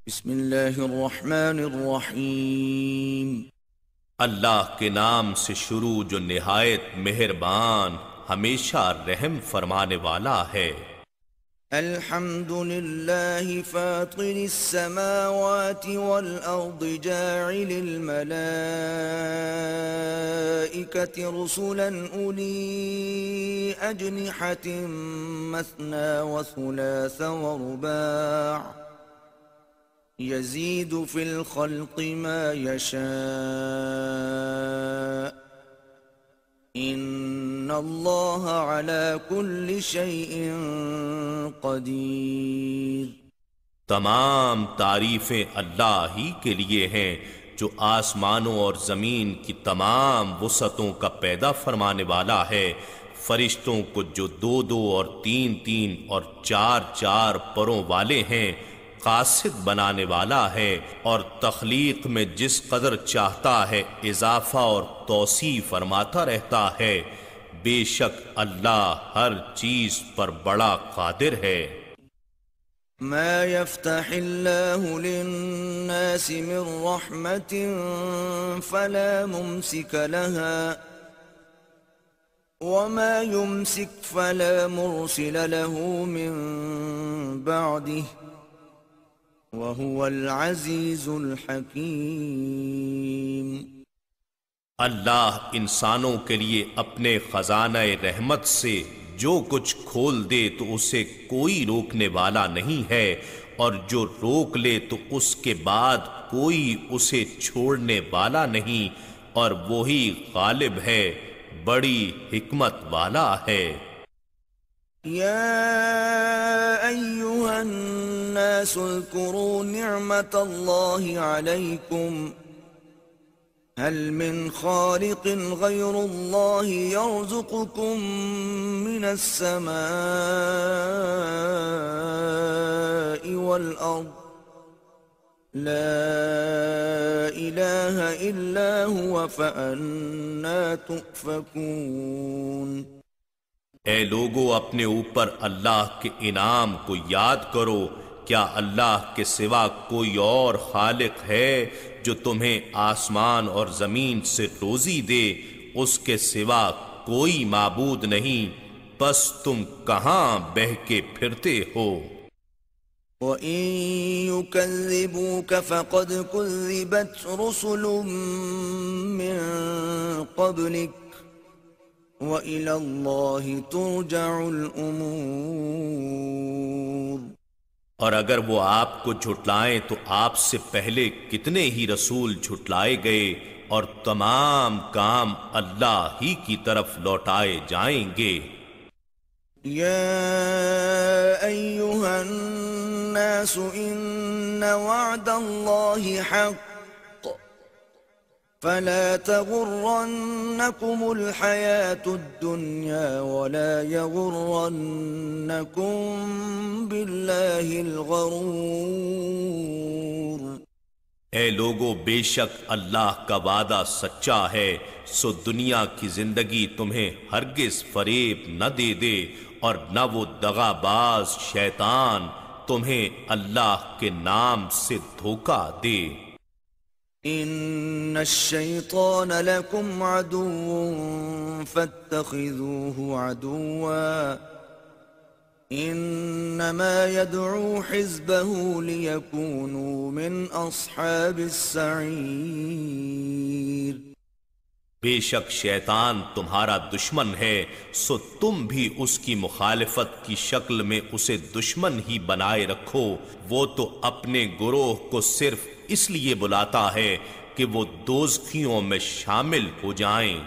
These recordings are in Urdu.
بسم اللہ الرحمن الرحیم۔ اللہ کے نام سے شروع جو نہایت مہربان ہمیشہ رحم فرمانے والا ہے۔ الحمد للہ فاطر السماوات والارض جاعل الملائکة رسلا اولی اجنحة مثنى وثلاث ورباع يزيد في الخلق ما يشاء إن الله على كل شيء قدير۔ تمام تعریفیں اللہ ہی کے لیے ہیں جو آسمانوں اور زمین کی تمام وسعتوں کا پیدا فرمانے والا ہے، فرشتوں کو جو دو دو اور تین تین اور چار چار پروں والے ہیں قاصد بنانے والا ہے، اور تخلیق میں جس قدر چاہتا ہے اضافہ اور توسیع فرماتا رہتا ہے۔ بے شک اللہ ہر چیز پر بڑا قادر ہے۔ ما يفتح الله للناس من رحمة فلا ممسك لها وما يمسك فلا مرسل له من بعده وَهُوَ الْعَزِيزُ الْحَكِيمُ۔ اللہ انسانوں کے لیے اپنے خزانہ رحمت سے جو کچھ کھول دے تو اسے کوئی روکنے والا نہیں ہے، اور جو روک لے تو اس کے بعد کوئی اسے چھوڑنے والا نہیں، اور وہی غالب ہے، بڑی حکمت والا ہے۔ يا أيها الناس اذكروا نعمة الله عليكم هل من خالق غير الله يرزقكم من السماء والأرض لا إله إلا هو فأنا تؤفكون۔ اے لوگو اپنے اوپر اللہ کے انعام کو یاد کرو، کیا اللہ کے سوا کوئی اور خالق ہے جو تمہیں آسمان اور زمین سے روزی دے؟ اس کے سوا کوئی معبود نہیں، پس تم کہاں بہہ کے پھرتے ہو؟ وَإِن يُكَذِّبُوكَ فَقَدْ كُذِّبَتْ رُسُلٌ مِّن قَبْلِكَ وَإِلَى اللَّهِ تُرْجَعُ الْأُمُورُ۔ اور اگر وہ آپ کو جھٹلائیں تو آپ سے پہلے کتنے ہی رسول جھٹلائے گئے، اور تمام کام اللہ ہی کی طرف لوٹائے جائیں گے۔ یا ایھا الناس ان وعد اللہ حق فلا تغرنكم الحياة الدنيا ولا يغرنكم بالله الغرور۔ اے لوگو بے شک اللہ کا وعدہ سچا ہے، سو دنیا کی زندگی تمہیں ہرگز فریب نہ دے دے، اور نہ وہ دغا باز شیطان تمہیں اللہ کے نام سے دھوکہ دے۔ ان الشیطان لکم عدو فاتخذوه عدوا انما يدعو حزبه ليكونوا من اصحاب السعیر۔ بے شک شیطان تمہارا دشمن ہے، سو تم بھی اس کی مخالفت کی شکل میں اسے دشمن ہی بنائے رکھو، وہ تو اپنے گروہ کو صرف اس لیے بلاتا ہے کہ وہ دوزخیوں میں شامل ہو جائیں۔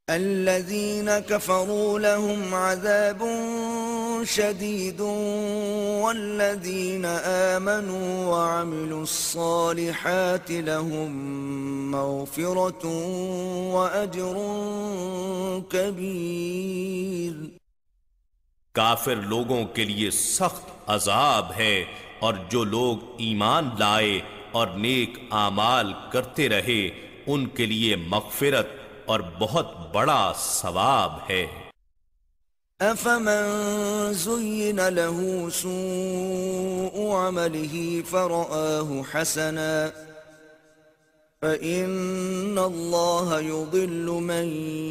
الذين كفروا لهم عذاب شديد والذين آمنوا وعملوا الصالحات لهم مغفرة وأجر كبير۔ کافر لوگوں کے لیے سخت عذاب ہے، اور جو لوگ ایمان لائے اور نیک اعمال کرتے رہے ان کے لیے مغفرت اور بہت بڑا ثواب ہے۔ أفمن زين له سوء عمله فرآه حسنا فإن الله يضل من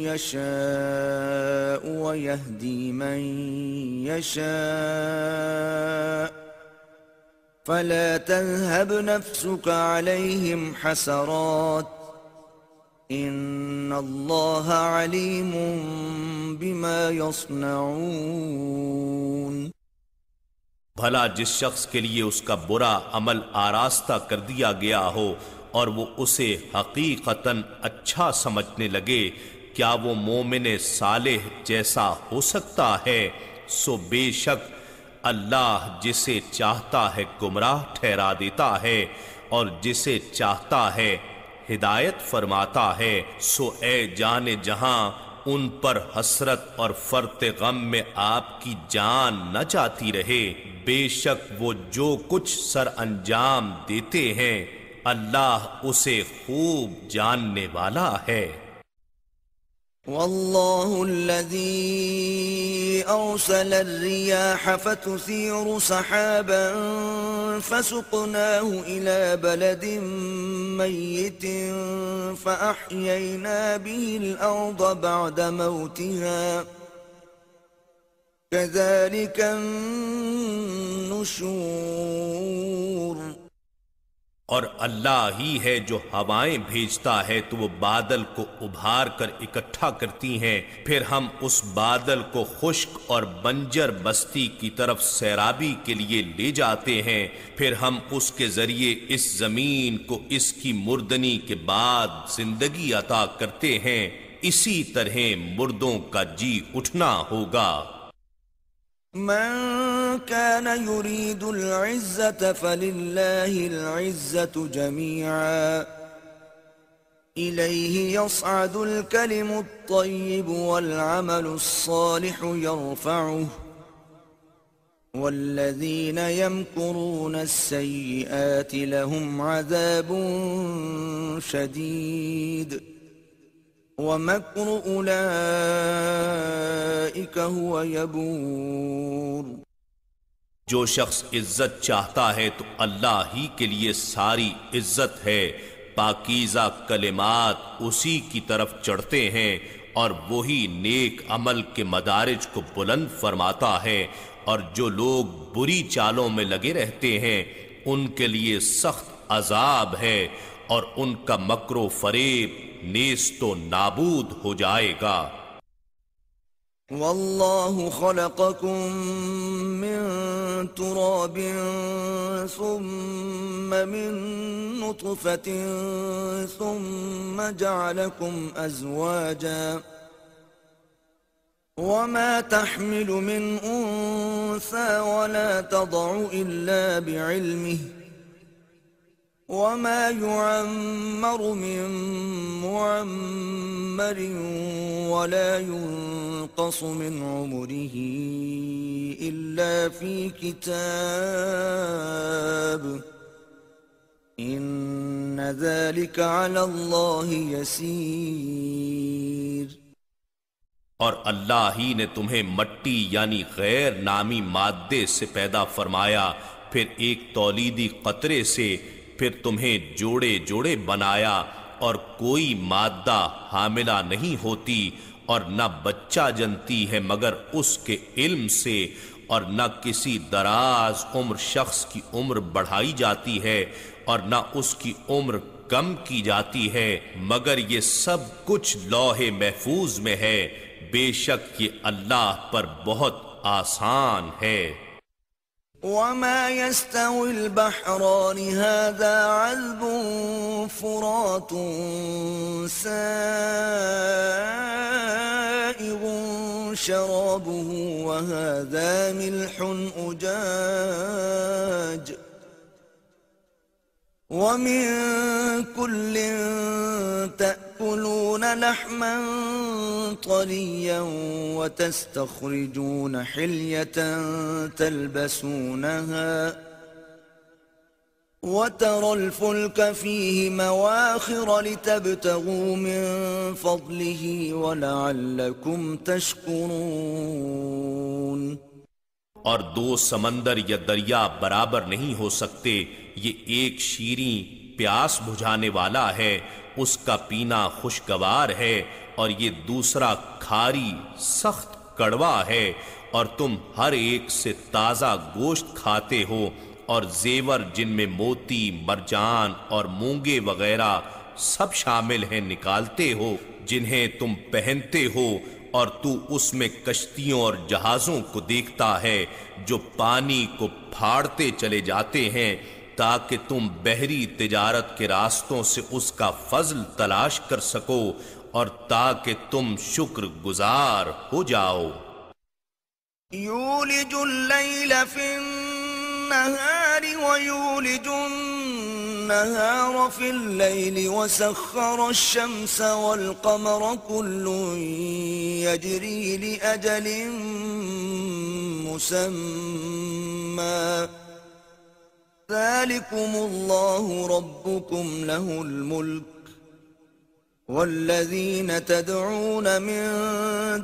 يشاء ويهدي من يشاء فلا تذهب نفسك عليهم حسرات ان اللہ علیم بما یصنعون۔ بھلا جس شخص کے لیے اس کا برا عمل آراستہ کر دیا گیا ہو اور وہ اسے حقیقتاً اچھا سمجھنے لگے، کیا وہ مومن صالح جیسا ہو سکتا ہے؟ سو بے شک اللہ جسے چاہتا ہے گمراہ ٹھہرا دیتا ہے اور جسے چاہتا ہے ہدایت فرماتا ہے۔ سو اے جان جہاں ان پر حسرت اور فرط غم میں آپ کی جان نہ جاتی رہے، بے شک وہ جو کچھ سر انجام دیتے ہیں اللہ اسے خوب جاننے والا ہے۔ واللہ الذی ارسل الرياح فتثير سحابا فسقناه الى بلد ميت فأحيينا به الارض بعد موتها كذلك النشور۔ اور اللہ ہی ہے جو ہوائیں بھیجتا ہے تو وہ بادل کو ابھار کر اکٹھا کرتی ہیں، پھر ہم اس بادل کو خشک اور بنجر بستی کی طرف سیرابی کے لیے لے جاتے ہیں، پھر ہم اس کے ذریعے اس زمین کو اس کی مردنی کے بعد زندگی عطا کرتے ہیں، اسی طرح مردوں کا جی اٹھنا ہوگا۔ من كان يريد العزة فلله العزة جميعا إليه يصعد الكلم الطيب والعمل الصالح يرفعه والذين يمكرون السيئات لهم عذاب شديد وَمَكْرُ أُولَئِكَ هُوَ يَبُورُ۔ جو شخص عزت چاہتا ہے تو اللہ ہی کے لیے ساری عزت ہے، پاکیزہ کلمات اسی کی طرف چڑھتے ہیں اور وہی نیک عمل کے مدارج کو بلند فرماتا ہے، اور جو لوگ بری چالوں میں لگے رہتے ہیں ان کے لیے سخت عذاب ہے، اور ان کا مکر و فریب نیست و نابود ہو جائے گا۔ واللہ خلقکم من تراب ثم من نطفة ثم جعلکم ازواجا وما تحمل من انثى ولا تضع الا بعلمه وما يعمر من معمر ولا ينقص من عمره إلا في كتاب إن ذلك على الله يسير۔ اور اللہ ہی نے تمہیں مٹی یعنی غیر نامی مادے سے پیدا فرمایا، پھر ایک تولیدی قطرے سے، پھر تمہیں جوڑے جوڑے بنایا، اور کوئی مادہ حاملہ نہیں ہوتی اور نہ بچہ جنتی ہے مگر اس کے علم سے، اور نہ کسی دراز عمر شخص کی عمر بڑھائی جاتی ہے اور نہ اس کی عمر کم کی جاتی ہے، مگر یہ سب کچھ لوح محفوظ میں ہے، بے شک یہ اللہ پر بہت آسان ہے۔ وما يستوي البحران هذا عذب فرات سائغ شرابه وهذا ملح أجاج ومن كل تأكلون لحما طريا وتستخرجون حلية تلبسونها وترى الفلك فيه مواخر لتبتغوا من فضله ولعلكم تشكرون۔ اور دو سمندر یا دریا برابر نہیں ہو سکتے. یہ ایک شیریں پیاس بجھانے والا ہے، اس کا پینا خوشگوار ہے، اور یہ دوسرا کھاری سخت کڑوا ہے. اور تم ہر ایک سے تازہ گوشت کھاتے ہو، اور زیور جن میں موتی، مرجان اور مونگے وغیرہ سب شامل ہیں نکالتے ہو، جنہیں تم پہنتے ہو. اور تو اس میں کشتیوں اور جہازوں کو دیکھتا ہے جو پانی کو پھاڑتے چلے جاتے ہیں، تاکہ تم بحری تجارت کے راستوں سے اس کا فضل تلاش کر سکو، اور تاکہ تم شکر گزار ہو جاؤ. يولج الليل في النهار ويولج النهار في الليل وسخر الشمس والقمر كل يجري لأجل مسمى ذلكم الله ربكم له الملك والذين تدعون من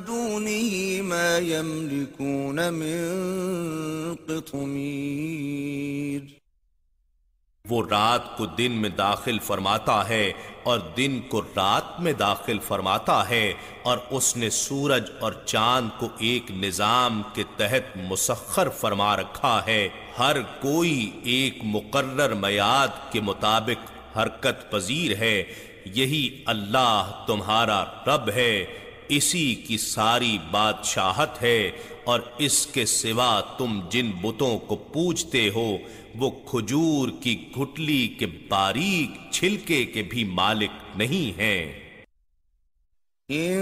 دونه ما يملكون من قطمير. وہ رات کو دن میں داخل فرماتا ہے اور دن کو رات میں داخل فرماتا ہے، اور اس نے سورج اور چاند کو ایک نظام کے تحت مسخر فرما رکھا ہے. ہر کوئی ایک مقرر میعاد کے مطابق حرکت پذیر ہے. یہی اللہ تمہارا رب ہے، اسی کی ساری بادشاہت ہے. اور اس کے سوا تم جن بتوں کو پوجتے ہو وہ کھجور کی گھٹلی کے باریک چھلکے کے بھی مالک نہیں ہیں. إن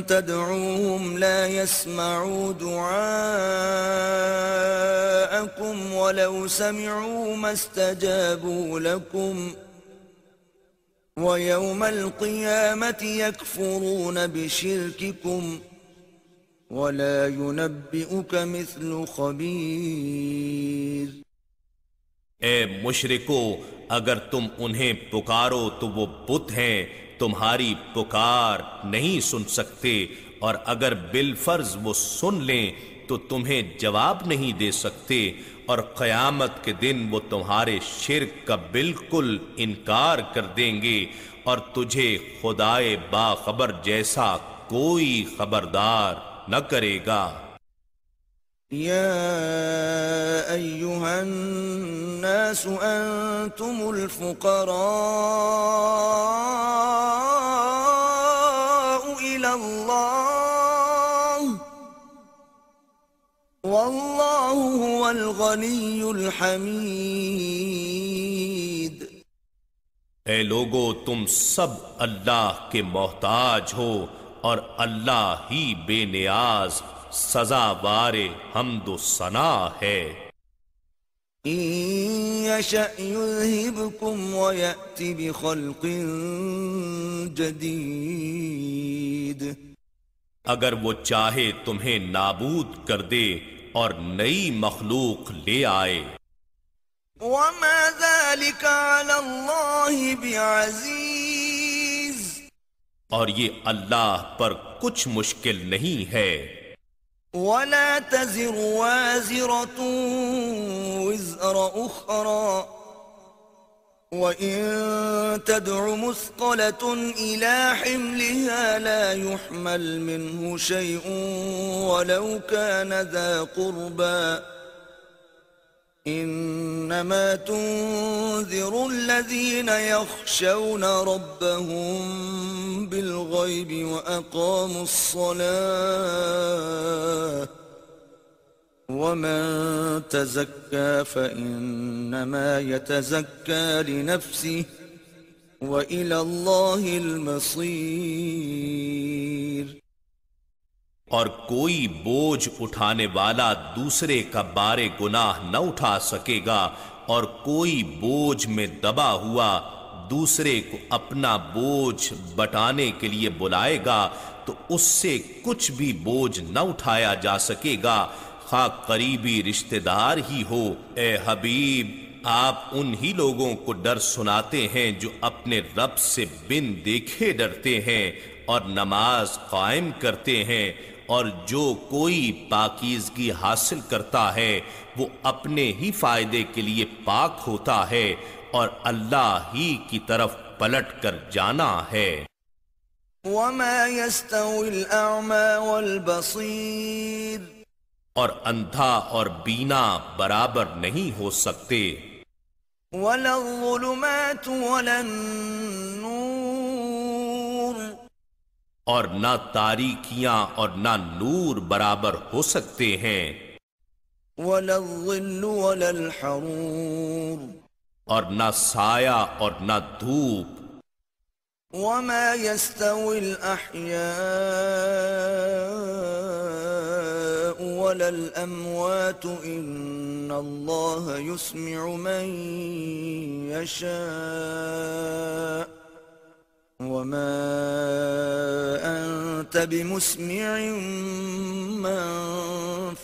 تدعوهم لا يسمعوا دعاءكم ولو سمعوا ما استجابوا لكم ويوم القيامة يكفرون بشرككم ولا ينبئك مثل خبير. اے مشرکو، اگر تم انہیں پکارو تو وہ بت ہیں، تمہاری پکار نہیں سن سکتے، اور اگر بالفرض وہ سن لیں تو تمہیں جواب نہیں دے سکتے، اور قیامت کے دن وہ تمہارے شرک کا بالکل انکار کر دیں گے، اور تجھے خدائے باخبر جیسا کوئی خبردار نہ کرے گا. يا أيها الناس أنتم الفقراء إلى الله والله هو الغني الحميد. اے لوگو، تم سب اللہ کے محتاج ہو، اور اللہ ہی بے نیاز سزاوار حمد و ثنا ہے. إن يشأ يذهبكم ويأت بخلق جديد. اگر وہ چاہے تمہیں نابود کر دے اور نئی مخلوق لے آئے. وما ذلك على الله بعزيز. اور یہ اللہ پر کچھ مشکل نہیں ہے. ولا تزر وازرة وزر أخرى وإن تدع مثقلة إلى حملها لا يحمل منه شيء ولو كان ذا قربى إنما تنذر الذين يخشون ربهم بالغيب وأقاموا الصلاة ومن تزكى فإنما يتزكى لنفسه وإلى الله المصير. اور کوئی بوجھ اٹھانے والا دوسرے کا بار گناہ نہ اٹھا سکے گا، اور کوئی بوجھ میں دبا ہوا دوسرے کو اپنا بوجھ بٹانے کے لیے بلائے گا تو اس سے کچھ بھی بوجھ نہ اٹھایا جا سکے گا، خواہ قریبی رشتہ دار ہی ہو. اے حبیب، آپ انہی لوگوں کو ڈر سناتے ہیں جو اپنے رب سے بن دیکھے ڈرتے ہیں اور نماز قائم کرتے ہیں، اور جو کوئی پاکیزگی حاصل کرتا ہے وہ اپنے ہی فائدے کے لیے پاک ہوتا ہے اور اللہ ہی کی طرف پلٹ کر جانا ہے۔ وما يستوي الأعمى والبصير اور اندھا اور بینا برابر نہیں ہو سکتے، ولا الظلمات ولا النور اور نہ تاریکیاں اور نہ نور برابر ہو سکتے ہیں، ولا الظل ولا الحرور اور نہ سایہ اور نہ دھوپ۔ وما يستوي الأحياء ولا الأموات إن الله يسمع من يشاء وما أنت بمسمع من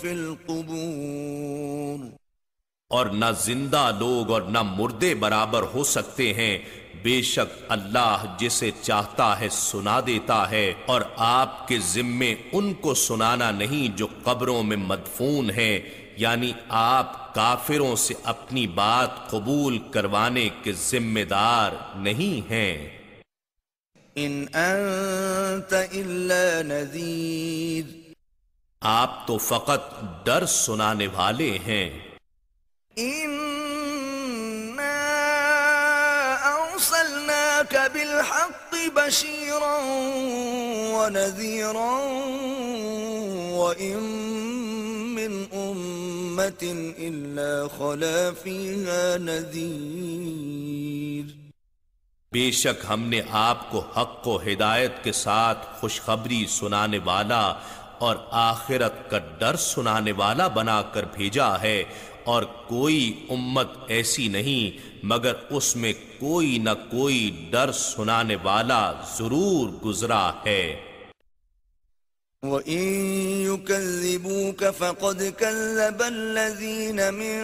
في القبور۔ اور نہ زندہ لوگ اور نہ مردے برابر ہو سکتے ہیں، بے شک اللہ جسے چاہتا ہے سنا دیتا ہے، اور آپ کے ذمے ان کو سنانا نہیں جو قبروں میں مدفون ہیں، یعنی آپ کافروں سے اپنی بات قبول کروانے کے ذمہ دار نہیں ہیں۔ ان انت الا نذیر، آپ تو فقط ڈر سنانے والے ہیں۔ أرسلناك بالحق بشيرا ونذيرا وإن من أمة إلا خلا فيها نذير۔ بے شک ہم نے آپ کو حق و ہدایت کے ساتھ خوشخبری سنانے والا اور آخرت کا ڈر سنانے والا بنا کر بھیجا ہے، اور کوئی امت ایسی نہیں مگر اس میں کوئی نہ کوئی ڈر سنانے والا ضرور گزرا ہے۔ وَإِن يُكَذِّبُوكَ فَقَدْ كَذَّبَ الَّذِينَ مِن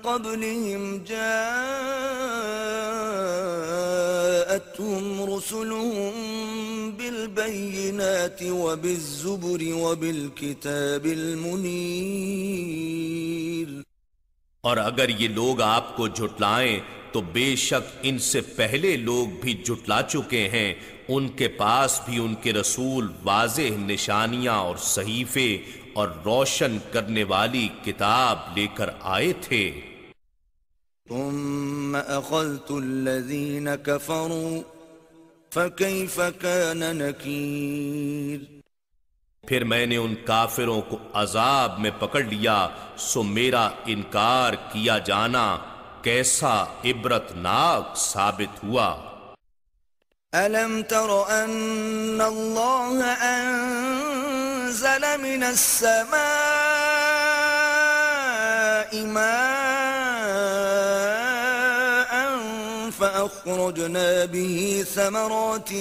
قَبْلِهِمْ جَاءَتْهُمْ رُسُلُهُم بِالْبَيِّنَاتِ وَبِالزُّبُرِ وَبِالْكِتَابِ الْمُنِيرِ۔ اور اگر یہ لوگ آپ کو جھٹلائیں تو بے شک ان سے پہلے لوگ بھی جھٹلا چکے ہیں، ان کے پاس بھی ان کے رسول واضح نشانیاں اور صحیفے اور روشن کرنے والی کتاب لے کر آئے تھے۔ ثم أخذت الذين كفروا فكيف كان نكير۔ پھر میں نے ان کافروں کو عذاب میں پکڑ لیا، سو میرا انکار کیا جانا کیسا عبرتناک ثابت ہوا۔ ألم تر أن الله أنزل من السماء ماء فأخرجنا به ثمرات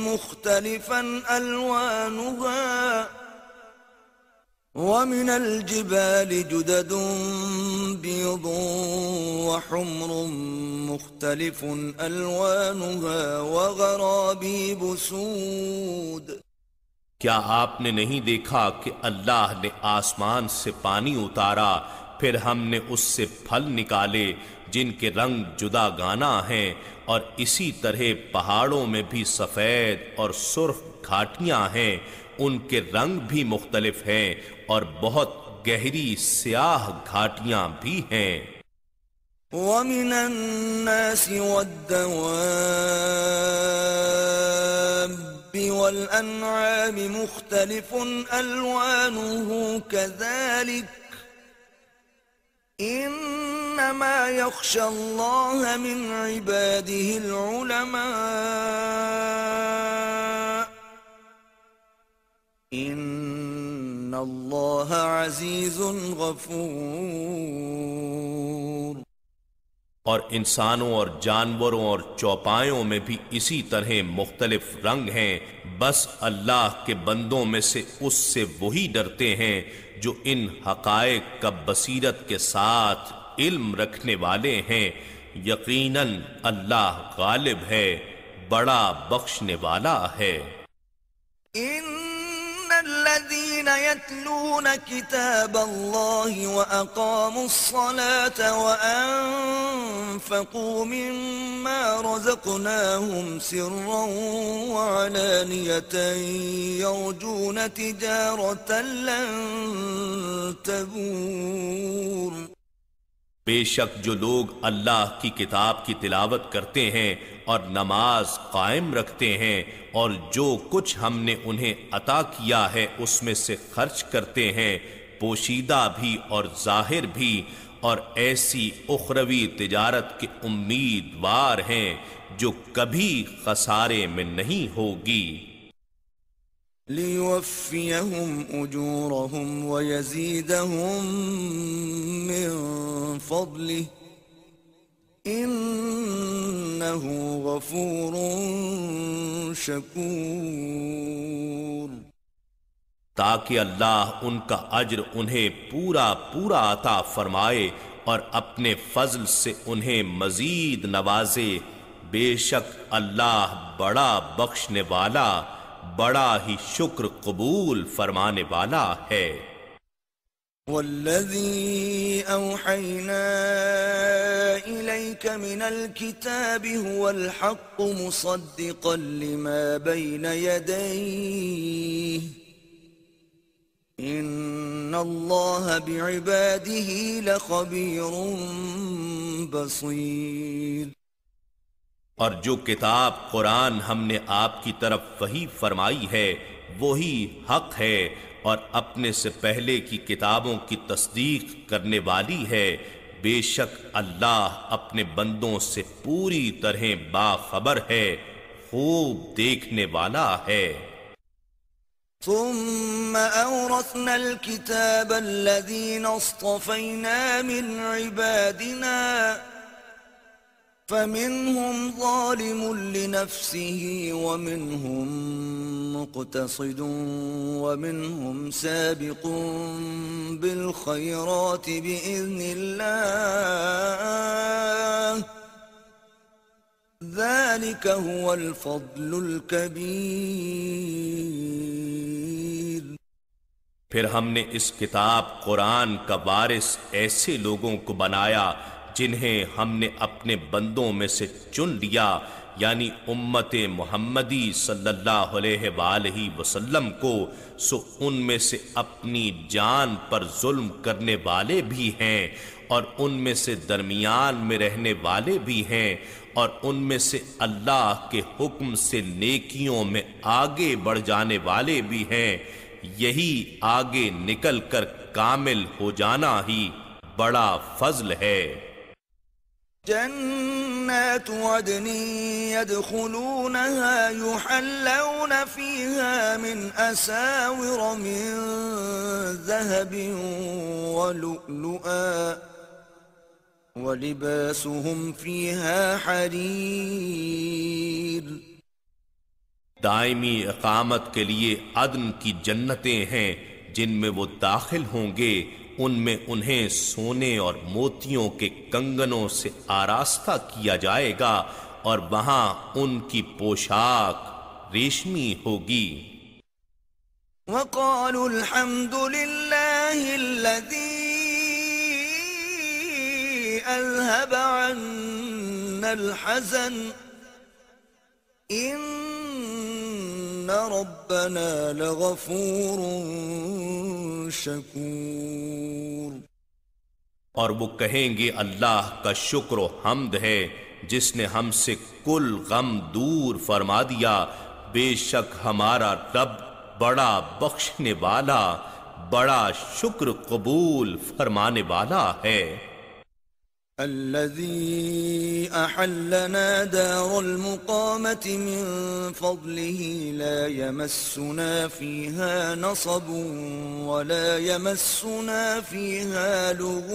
مختلفا ألوانها ومن الجبال جدد بيض وحمر مختلف ألوانها وغرابيب سود۔ کیا آپ نے نہیں دیکھا کہ اللہ نے آسمان سے پانی اتارا، پھر ہم نے اس سے پھل نکالے جن کے رنگ جدا گانا ہیں، اور اسی طرح پہاڑوں میں بھی سفید اور سرخ گھاٹیاں ہیں، ان کے رنگ بھی مختلف ہیں اور بہت گہری سیاہ گھاٹیاں بھی ہیں۔ وَمِنَ النَّاسِ وَالدَّوَابِّ وَالْأَنْعَامِ مُخْتَلِفٌ أَلْوَانُهُ كَذَلِكَ إِنَّمَا يَخْشَى اللَّهَ مِنْ عِبَادِهِ الْعُلَمَاءُ إِنَّ اللَّهَ عَزِيزٌ غَفُورٌ۔ اور انسانوں اور جانوروں اور چوپایوں میں بھی اسی طرح مختلف رنگ ہیں، بس اللہ کے بندوں میں سے اس سے وہی ڈرتے ہیں جو ان حقائق کا بصیرت کے ساتھ علم رکھنے والے ہیں۔ یقیناً اللہ غالب ہے، بڑا بخشنے والا ہے۔ إن الذين يتلون كتاب الله وأقاموا الصلاة وأنفقوا مما رزقناهم سرا وعلانية يرجون تجارة لن تبور۔ بے شک جو لوگ اللہ کی کتاب کی تلاوت کرتے ہیں اور نماز قائم رکھتے ہیں اور جو کچھ ہم نے انہیں عطا کیا ہے اس میں سے خرچ کرتے ہیں، پوشیدہ بھی اور ظاہر بھی، اور ایسی اخروی تجارت کے امیدوار ہیں جو کبھی خسارے میں نہیں ہوگی۔ لِيُوَفِّيَهُمْ أُجُورَهُمْ وَيَزِيدَهُمْ مِنْ فَضْلِهِ إِنَّهُ غَفُورٌ شَكُورٌ، تاکہ اللہ ان کا اجر انہیں پورا پورا عطا فرمائے اور اپنے فضل سے انہیں مزید نوازے۔ بے شک اللہ بڑا بخشنے والا، بڑا ہی شکر قبول فرمانے والا ہے۔ والذي أوحينا إليك من الكتاب هو الحق مصدقا لما بين يديه إن الله بعباده لخبير بصير۔ اور جو کتاب قرآن ہم نے آپ کی طرف وحی فرمائی ہے وہی حق ہے اور اپنے سے پہلے کی کتابوں کی تصدیق کرنے والی ہے۔ بے شک اللہ اپنے بندوں سے پوری طرح باخبر ہے، خوب دیکھنے والا ہے۔ ثم أورثنا الكتاب الذين اصطفينا من عبادنا فمنهم ظالم لنفسه ومنهم مقتصد ومنهم سابق بالخيرات بإذن الله ذلك هو الفضل الكبير۔ پھر ہم نے اس کتاب قرآن کا وارث ایسے لوگوں کو بنایا جنہیں ہم نے اپنے بندوں میں سے چن لیا، یعنی امت محمدی صلی اللہ علیہ وآلہ وسلم کو، سو ان میں سے اپنی جان پر ظلم کرنے والے بھی ہیں اور ان میں سے درمیان میں رہنے والے بھی ہیں اور ان میں سے اللہ کے حکم سے نیکیوں میں آگے بڑھ جانے والے بھی ہیں۔ یہی آگے نکل کر کامل ہو جانا ہی بڑا فضل ہے۔ جنات عدن يدخلونها يحلون فيها من أساور من ذهب ولؤلؤا ولباسهم فيها حرير۔ دائمی اقامت کے لیے عدن کی جنتیں ہیں جن میں وہ داخل ہوں گے، ان میں انہیں سونے اور موتیوں کے کنگنوں سے آراستہ کیا جائے گا اور وہاں ان کی پوشاک ریشمی ہوگی۔ وقالوا الحمد لله الذي أذهب عنا الحزن إن ربنا لغفور شکور۔ اور وہ کہیں گے اللہ کا شکر و حمد ہے جس نے ہم سے کل غم دور فرما دیا، بے شک ہمارا رب بڑا بخشنے والا، بڑا شکر قبول فرمانے والا ہے۔ الذي أحلنا دار المقامة من فضله لا يمسنا فيها نصب ولا يمسنا فيها لغوب،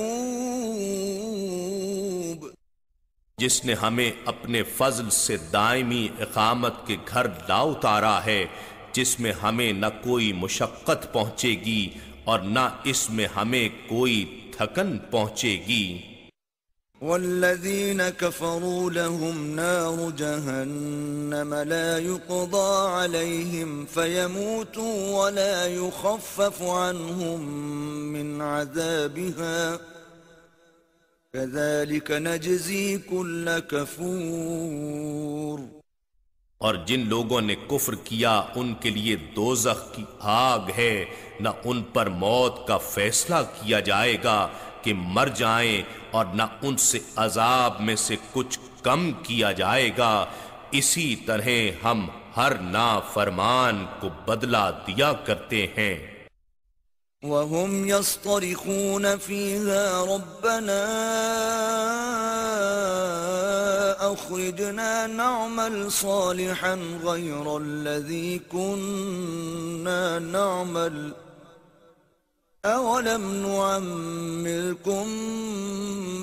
جس نے ہمیں اپنے فضل سے دائمی اقامت کے گھر لا اتارا ہے، جس میں ہمیں نہ کوئی مشقت پہنچے گی اور نہ اس میں ہمیں کوئی تھکن پہنچے گی۔ والذين كفروا لهم نار جهنم لا يقضى عليهم فيموتوا ولا يخفف عنهم من عذابها كذلك نجزي كل كفور۔ اور جن لوگوں نے کفر کیا ان کے لیے دوزخ کی آگ ہے، نہ ان پر موت کا فیصلہ کیا جائے گا کہ مر جائیں، اور نہ ان سے عذاب میں سے کچھ کم کیا جائے گا۔ اسی طرح ہم ہر نافرمان کو بدلہ دیا کرتے ہیں۔ وهم يصطرخون فيها ربنا أخرجنا نعمل صالحا غير الذي كنا نعمل أولم نعمركم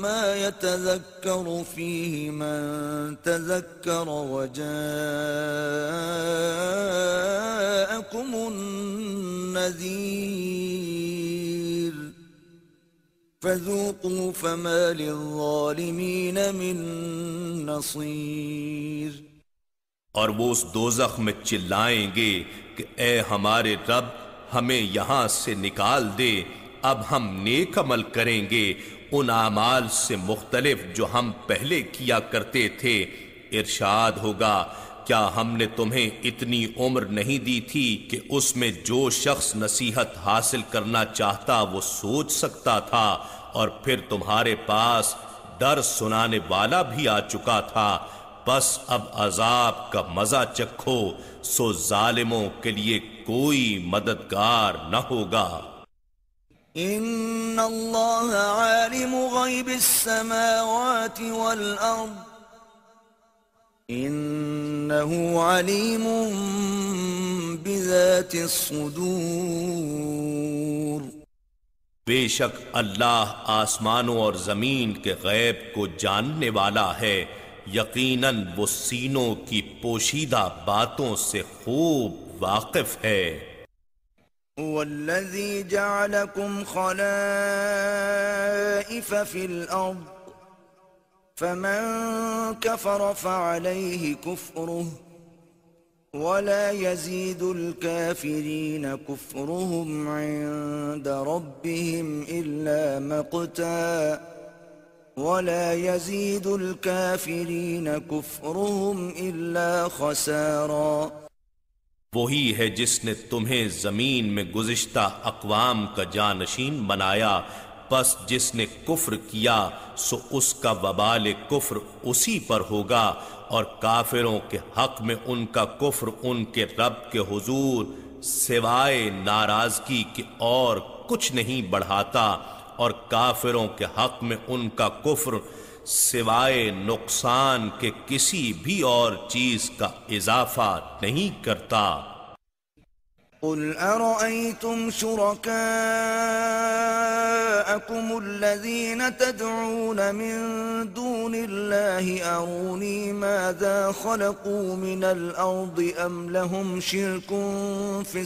ما يتذكر فيه من تذكر وجاءكم النذير فذوقوا فما للظالمين من نصير۔ اور وہ اس دوزخ میں چلائیں گے کہ اے ہمارے رب، ہمیں یہاں سے نکال دے، اب ہم نیک عمل کریں گے ان اعمال سے مختلف جو ہم پہلے کیا کرتے تھے۔ ارشاد ہوگا، کیا ہم نے تمہیں اتنی عمر نہیں دی تھی کہ اس میں جو شخص نصیحت حاصل کرنا چاہتا وہ سوچ سکتا تھا، اور پھر تمہارے پاس ڈر سنانے والا بھی آ چکا تھا، بس اب عذاب کا مزہ چکھو، سو ظالموں کے لیے کوئی مددگار نہ ہوگا۔ ان اللہ عالم غیب السماوات والارض انه علیم بذات الصدور۔ بے شک اللہ آسمانوں اور زمین کے غیب کو جاننے والا ہے، یقیناً وہ سینوں کی پوشیدہ باتوں سے خوب واقف ہے۔ والذی جعلکم خلائف فی الارض فمن كفر فعليه كفره ولا يزيد الكافرين كفرهم عند ربهم إلا مقتا ولا يزيد الكافرين كفرهم إلا خسارا۔ وہی ہے جس نے تمہیں زمین میں گزشتہ اقوام کا جانشین بنایا، پس جس نے کفر کیا سو اس کا وبال کفر اسی پر ہوگا، اور کافروں کے حق میں ان کا کفر ان کے رب کے حضور سوائے ناراضگی کے اور کچھ نہیں بڑھاتا، اور کافروں کے حق میں ان کا کفر سوائے نقصان کے کسی بھی اور چیز کا اضافہ نہیں کرتا۔ قل أرأيتم شركاءكم الذين تدعون من دون الله أروني ماذا خلقوا من الأرض أم لهم شرك في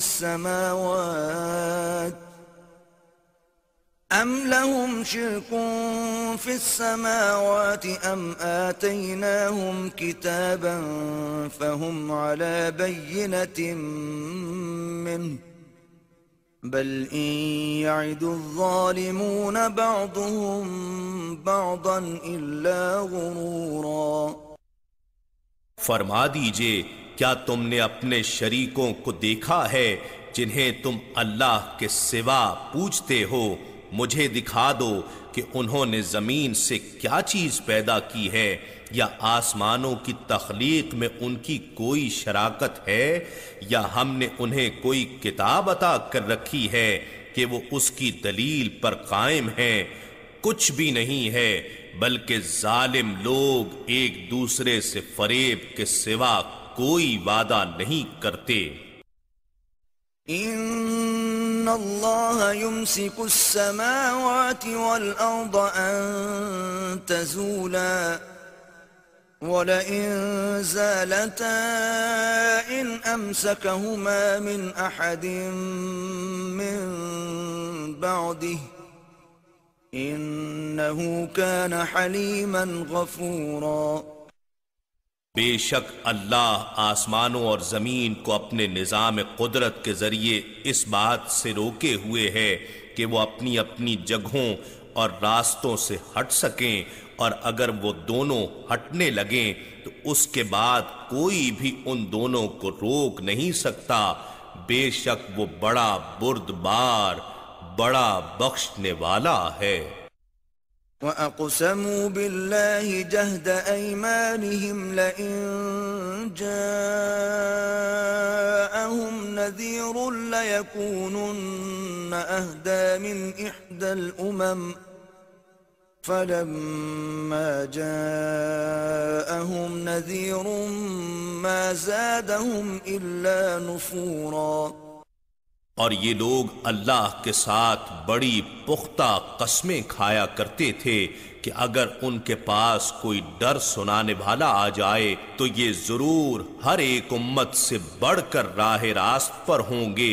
السماوات أم آتيناهم كتابا فهم على بينة منه بل إن يعد الظالمون بعضهم بعضا إلا غرورا۔ فرما دیجئے، کیا تم نے اپنے شریکوں کو دیکھا ہے جنہیں تم اللہ کے سوا پوجتے ہو؟ مجھے دکھا دو کہ انہوں نے زمین سے کیا چیز پیدا کی ہے، یا آسمانوں کی تخلیق میں ان کی کوئی شراکت ہے، یا ہم نے انہیں کوئی کتاب عطا کر رکھی ہے کہ وہ اس کی دلیل پر قائم ہیں؟ کچھ بھی نہیں ہے، بلکہ ظالم لوگ ایک دوسرے سے فریب کے سوا کوئی وعدہ نہیں کرتے۔ ان اللہ یمسک السماوات والارض ان تزولا ولئن زالتا ان امسکہما من احد من بعده إنه كان حليما غفورا۔ بے شک اللہ آسمانوں اور زمین کو اپنے نظام قدرت کے ذریعے اس بات سے روکے ہوئے ہے کہ وہ اپنی اپنی جگہوں اور راستوں سے ہٹ سکیں، اور اگر وہ دونوں ہٹنے لگیں تو اس کے بعد کوئی بھی ان دونوں کو روک نہیں سکتا۔ بے شک وہ بڑا بردبار، بڑا بخشنے والا ہے۔ وَأَقْسَمُوا بِاللَّهِ جَهْدَ أَيْمَانِهِمْ لَئِن جَاءَهُمْ نَذِيرٌ لَيَكُونُنَّ أَهْدَىٰ مِنْ إِحْدَى الْأُمَمِ فَلَمَّا جَاءَهُمْ نَذِيرٌ مَا زَادَهُمْ إِلَّا نُفُورًا۔ اور یہ لوگ اللہ کے ساتھ بڑی پختہ قسمیں کھایا کرتے تھے کہ اگر ان کے پاس کوئی ڈر سنانے والا آ جائے تو یہ ضرور ہر ایک امت سے بڑھ کر راہ راست پر ہوں گے۔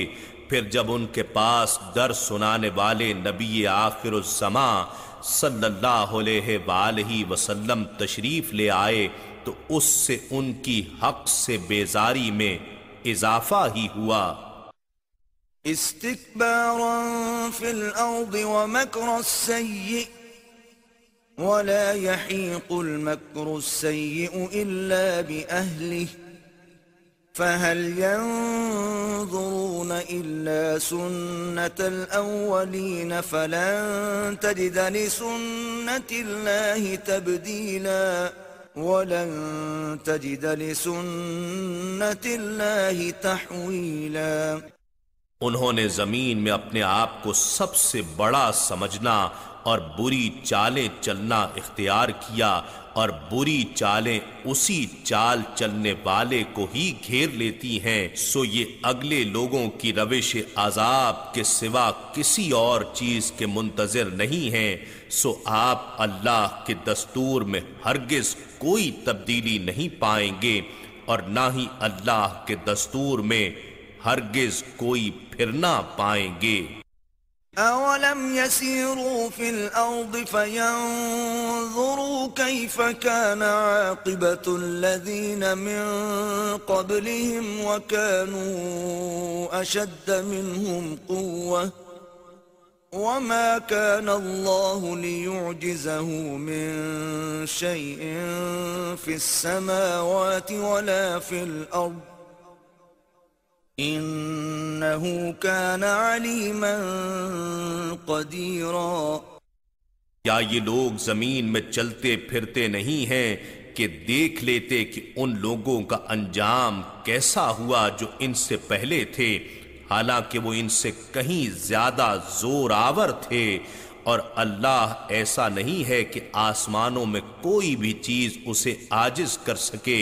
پھر جب ان کے پاس ڈر سنانے والے نبی آخر الزماں صلی اللہ علیہ وآلہ وسلم تشریف لے آئے تو اس سے ان کی حق سے بیزاری میں اضافہ ہی ہوا۔ استكبارا في الأرض ومكر السيء ولا يحيق المكر السيء إلا بأهله فهل ينظرون إلا سنة الأولين فلن تجد لسنة الله تبديلا ولن تجد لسنة الله تحويلا۔ انہوں نے زمین میں اپنے آپ کو سب سے بڑا سمجھنا اور بری چالیں چلنا اختیار کیا، اور بری چالیں اسی چال چلنے والے کو ہی گھیر لیتی ہیں، سو یہ اگلے لوگوں کی روش عذاب کے سوا کسی اور چیز کے منتظر نہیں ہیں۔ سو آپ اللہ کے دستور میں ہرگز کوئی تبدیلی نہیں پائیں گے، اور نہ ہی اللہ کے دستور میں ہرگز کوئی پھرنا پائیں گے۔ أَوَلَمْ يَسِيرُوا فِي الْأَرْضِ فَيَنظُرُوا كَيْفَ كَانَ عَاقِبَةُ الَّذِينَ مِن قَبْلِهِمْ وَكَانُوا أَشَدَّ مِنْهُمْ قُوَّةً وَمَا كَانَ اللَّهُ لِيُعْجِزَهُ مِن شَيْءٍ فِي السَّمَاوَاتِ وَلَا فِي الْأَرْضِ انہو کان علیما قدیرا۔ کیا یہ لوگ زمین میں چلتے پھرتے نہیں ہیں کہ دیکھ لیتے کہ ان لوگوں کا انجام کیسا ہوا جو ان سے پہلے تھے، حالانکہ وہ ان سے کہیں زیادہ زور آور تھے، اور اللہ ایسا نہیں ہے کہ آسمانوں میں کوئی بھی چیز اسے عاجز کر سکے،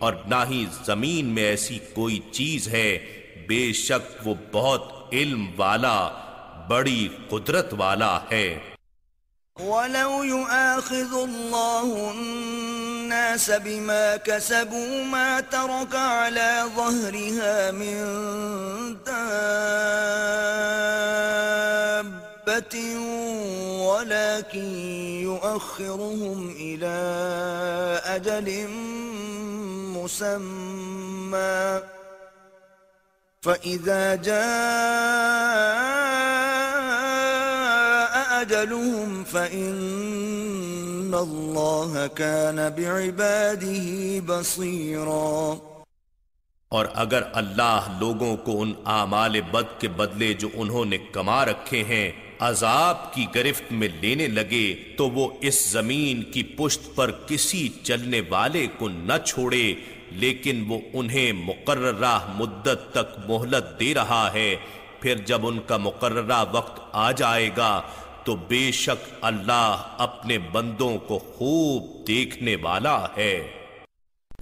اور نہ ہی زمین میں ایسی کوئی چیز ہے، بے شک وہ بہت علم والا، بڑی قدرت والا ہے۔ وَلَوْ يُؤَاخِذُ اللَّهُ النَّاسَ بِمَا كَسَبُوا مَا تَرَكَ عَلَى ظَهْرِهَا مِن دَابَّةٍ وَلَكِن يُؤَخِّرُهُمْ إِلَى أَجَلٍ مُّسَمًّى فَإِذَا جَاءَ أَجَلُهُمْ فَإِنَّ اللَّهَ كَانَ بِعِبَادِهِ بَصِيرًا۔ اور اگر اللہ لوگوں کو ان اعمال بد کے بدلے جو انہوں نے کما رکھے ہیں عذاب کی گرفت میں لینے لگے تو وہ اس زمین کی پشت پر کسی چلنے والے کو نہ چھوڑے، لیکن وہ انہیں مقررہ مدت تک مہلت دے رہا ہے، پھر جب ان کا مقررہ وقت آ جائے گا تو بے شک اللہ اپنے بندوں کو خوب دیکھنے والا ہے۔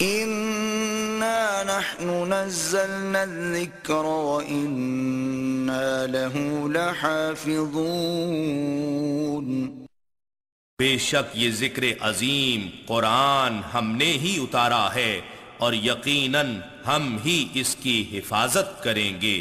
إِنَّا نَحْنُ نَزَّلْنَا الذِّكْرَ وَإِنَّا لَهُ لَحَافِظُونَ۔ بے شک یہ ذکر عظیم قرآن ہم نے ہی اتارا ہے، اور یقیناً ہم ہی اس کی حفاظت کریں گے۔